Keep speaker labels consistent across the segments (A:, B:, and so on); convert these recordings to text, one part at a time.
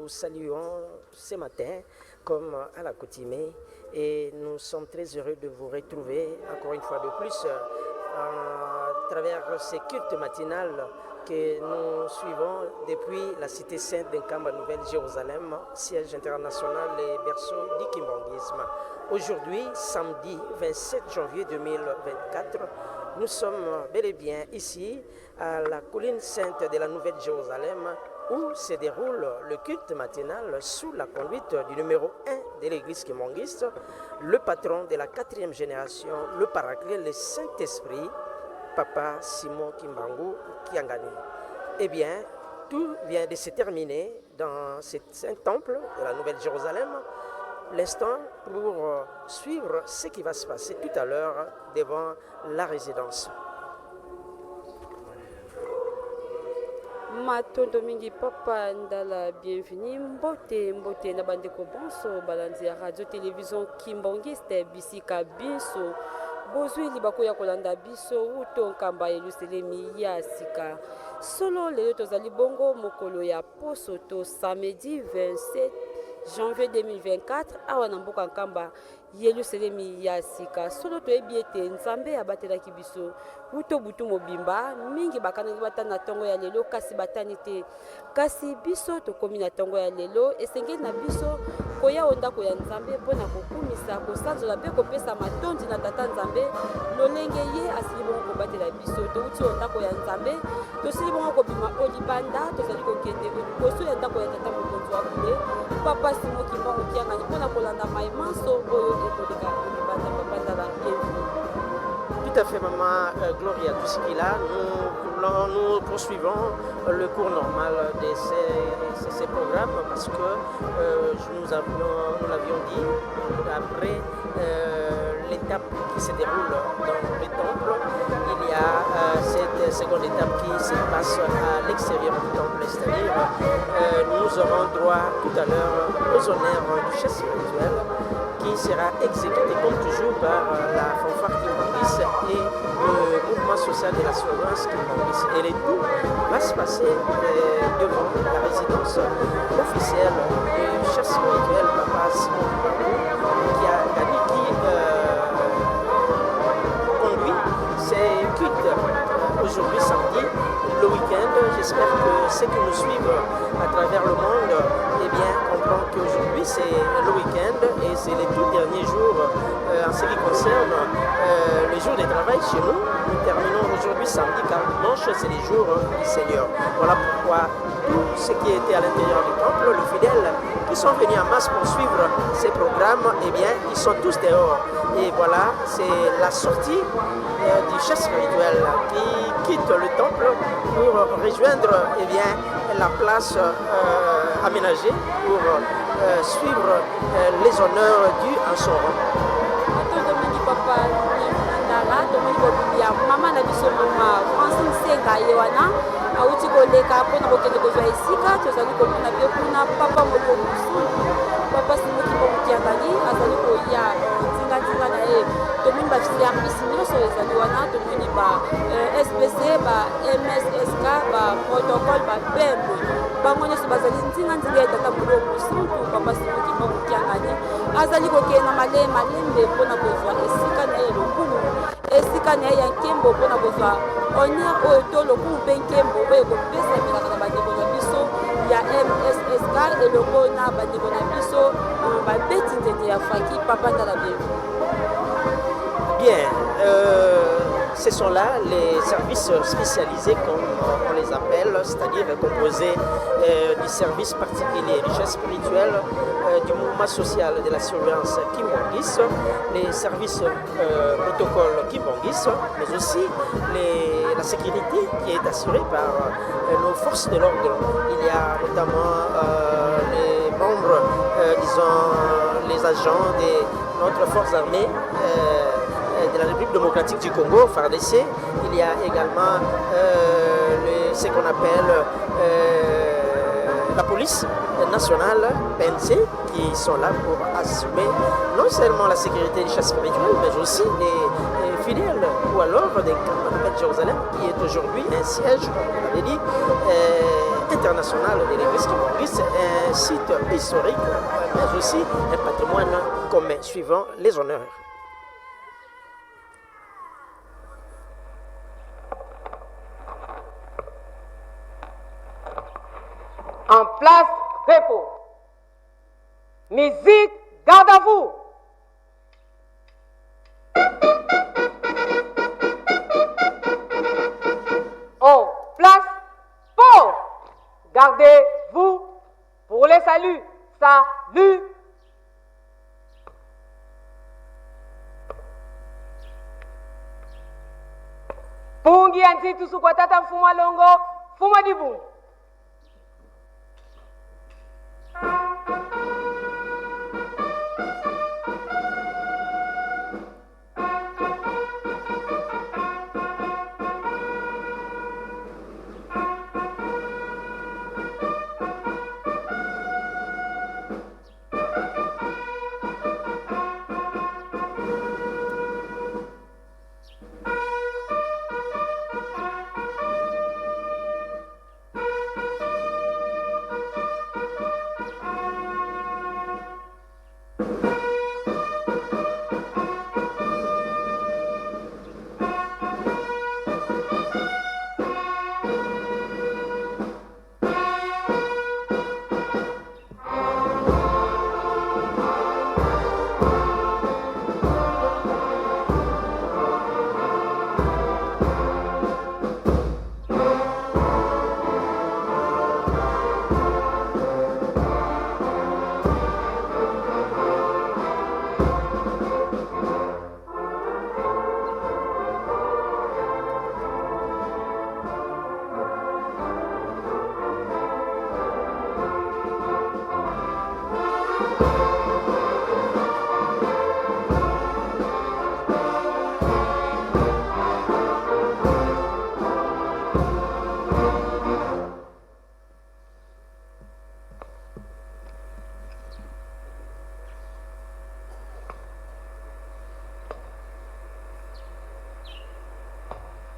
A: vous saluons ce matin comme à l'accoutumée et nous sommes très heureux de vous retrouver encore une fois de plus à travers ces cultes matinales que nous suivons depuis la cité sainte d'Nkamba Nouvelle-Jérusalem, siège international et berceau du kimbanguisme. Aujourd'hui, samedi 27 janvier 2024, nous sommes bel et bien ici à la colline sainte de la Nouvelle-Jérusalem où se déroule le culte matinal sous la conduite du numéro 1 de l'église kimbanguiste, le patron de la 4e génération, le paraclet, le Saint-Esprit, Papa Simon Kimbangu Kiangani. Eh bien, tout vient de se terminer dans ce Saint-Temple de la Nouvelle-Jérusalem. L'instant pour suivre ce qui va se passer tout à l'heure devant la résidence.
B: Matondo mingi papa ndala bienvenue mbote na bandeko bonso balanzi ya radio télévision kimbangiste bisika biso bozwi libako ya kolanda biso uto nkamba Yerusalemi ya sika solo lelo tozali bongo mokolo ya poso to samedi 27 janvier 2024 awa na mboka nkamba Yerusalemi ya sika solo toyebi ete nzambe abatelaki biso uto butu mobimba mingi bakanaki batana na tongo ya lelo kasi batani te kasi biso tokomi na tongo ya lelo esengeli na biso koya ondako ya nzambe mpona kokumisa kosanzola mpe kopesa matondi na tata nzambe lolenge ye asili bongo kobatela biso touti ondako ya nzambe tosili bongo kobima olibanda tozali kokende liboso ya ndako ya tata mokonzi wa kule papa Simon Kimbangu Kiangani mpona kolanda mayemanso oyo ekoleka olibanda papa ndala bienvenue.
A: Tout à fait, maman Gloria Tuskila. Nous poursuivons le cours normal de ces programmes parce que nous l'avions dit, après l'étape qui se déroule dans le temple, il y a cette seconde étape qui se passe à l'extérieur du temple, c'est-à-dire nous aurons droit tout à l'heure aux honneurs du chef spirituel qui sera exécuté comme toujours par la fanfare Kimbangis et le mouvement social de la surveillance Kimbangis. Et le tout va se passer devant la résidence officielle du chef spirituel Papa Simon Kimbangu qui conduit ces cultes aujourd'hui samedi, le week-end. J'espère que ceux qui nous suivent à travers le monde comprend qu'aujourd'hui c'est le week-end et c'est les tout derniers jours en ce qui concerne le jour de travail chez nous. Nous terminons aujourd'hui samedi car dimanche c'est les jours du Seigneur. Voilà pourquoi tous ceux qui étaient à l'intérieur du temple, les fidèles qui sont venus en masse pour suivre ces programmes, ils sont tous dehors. Et voilà, c'est la sortie du chef spirituel qui quitte le temple pour rejoindre la place aménagée pour suivre les honneurs dus en son rang.
B: Mama na biso mama Francine Senga yewana auti koleka mpona kokende kozwa esika tozali komona mpe kuna papa moko mosusu papa Simon Kimbangu Kiangani azali koya ntingatinga na ye tomoni baservice nyonso ezali wana tomoni ba SPC ba MSSK ba protocole ba pembe bango nyonso bazali ntinga ya tata moko mosusu papa Simon Kimbangu Kiangani azali kokenda malembe mpona kozwa esika na ye lokumu esika na ye ya nkembo mpona kozwa honneur oyo to lokumu mpe nkembo oyo ekopesamilaka na bandeko na biso ya MSSK elongo na bandeko na biso babeti nzete ya faki papa ndala bienvenue.
A: Bien, ce sont là les services spécialisés comme on les appelle, c'est-à-dire composés du service particulier du chef spirituel, du mouvement social de la surveillance Kimbangis, les services protocole Kimbangis, mais aussi la sécurité qui est assurée par nos forces de l'ordre. Il y a notamment les membres, les agents de notre force armée de la République démocratique du Congo, FARDC. Il y a également ce qu'on appelle la police nationale, PNC, qui sont là pour assumer non seulement la sécurité du chef spirituel, mais aussi des fidèles, ou alors des camps de Nouvelle-Jérusalem, qui est aujourd'hui un siège, comme on l'avait dit, internationale de l'église Kimbongis, un site historique, mais aussi un patrimoine commun, suivant les honneurs.
C: En place, repos. Musique, garde à vous. En place, pause. Gardez-vous pour les saluts. Salut. Pungi anti tusukwatata mfuma longo, fuma dibu.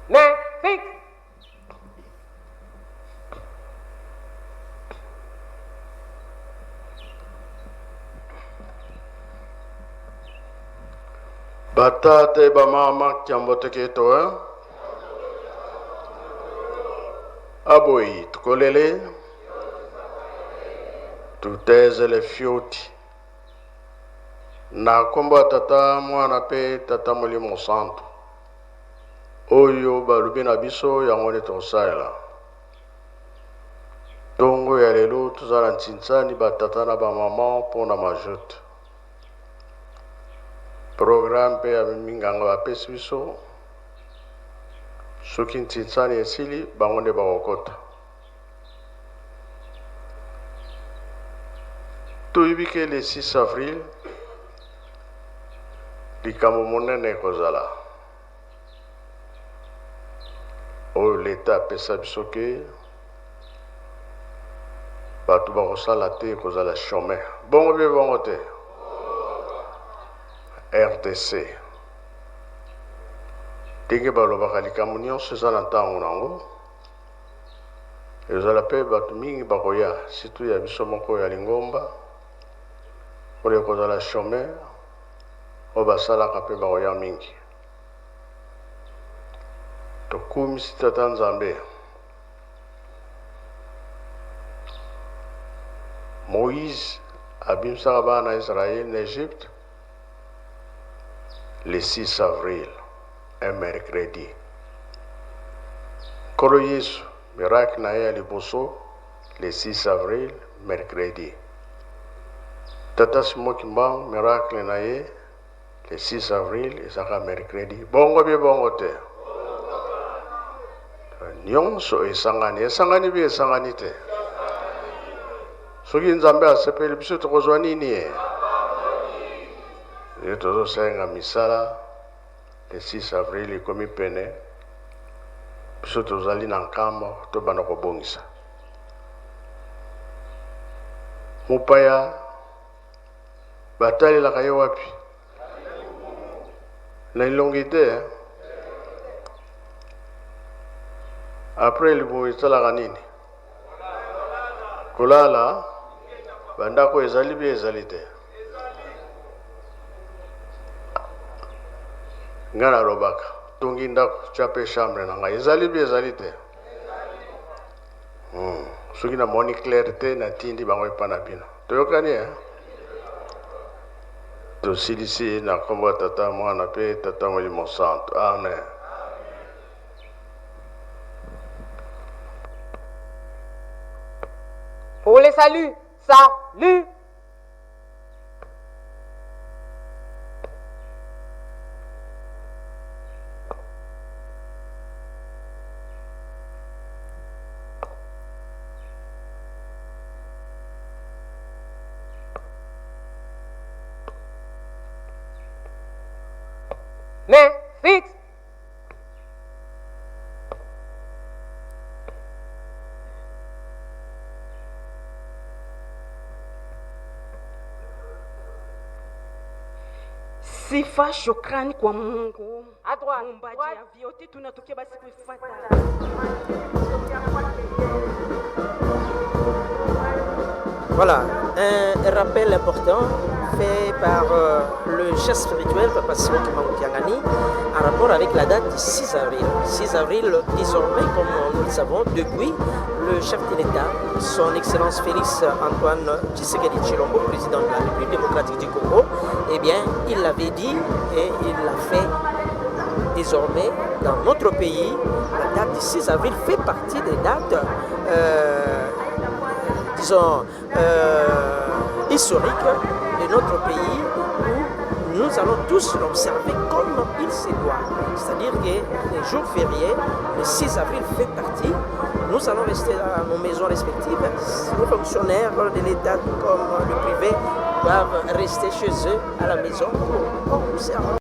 C: Mais fixe.
D: Batate bamama kiamboteketo aboyi tukolele tuteze le fioti na kombo tata mwana pe tata molimo santo oyo balubi na biso yango nde tokosalela ntongo ya lelo tozala ntsintsani batata na bamama mpona majote programme mpe ya minganga bapesi biso soki ntsintsani esili bango nde bakokota toyebi ke le 6 avril likambo monene ekozala oyo leta apesa biso ke bato bakosala te ekozala chemin bongo mpe bongo te RDC ndenge balobaka likambo nyonso eza na ntango nango ezala mpe bato mingi bakoya surtout ya biso moko ya lingomba oyo ekozala chemin oyo basalaka mpe bakoya mingi tokumisi tata nzambe Moïse abimisaka bana Israël na Égypte le 6 avril, un mercredi. Kolo Yesu, miracle na ye liboso le 6 avril, mercredi. Tata Simo Kimbang, miracle na ye le 6 avril, ezaka mercredi. Bongo bi bongo te. Nyonso esangani bi esangani te. Soki nzambe asepeli biso tokozwa nini ye? Ye tozosenga misala le 6 avril ekomi pene biso tozali na nkamba tobanda kobongisa mopaya batalelaka ye wapi na elongi te après libumu esalaka nini kolala bandako ezali bi ezali te ngana robaka tungi ndako chape chambre na ngai ezali bi ezali te soki na moni clair te na tindi bango epa na bino toyokani tosilisi na kombo ya tata mwana mpe tata molimo santo amen.
C: Pour les saluts, salut. Main fixe.
E: Sifa shukrani kwa Mungu.
C: À droite.
E: Muumbaji
C: Droite.
E: ya vyote, tunatokea basi kuifuata.
A: Voilà, un rappel important fait par le chef spirituel, Papa Simon Kimbangu Kiangani, en rapport avec la date du 6 avril. 6 avril, désormais, comme nous le savons, depuis le chef de l'État, son Excellence Félix Antoine Tshisekedi Tshilombo, président de la République démocratique du Congo, eh bien, il l'avait dit et il l'a fait. Désormais, dans notre pays, la date du 6 avril fait partie des dates disons, historique de notre pays où nous allons tous l'observer comme il se doit. C'est-à-dire que les jours fériés, le 6 avril fait partie. Nous allons rester à nos maisons respectives. Les fonctionnaires de l'État comme le privé doivent rester chez eux à la maison pour observer.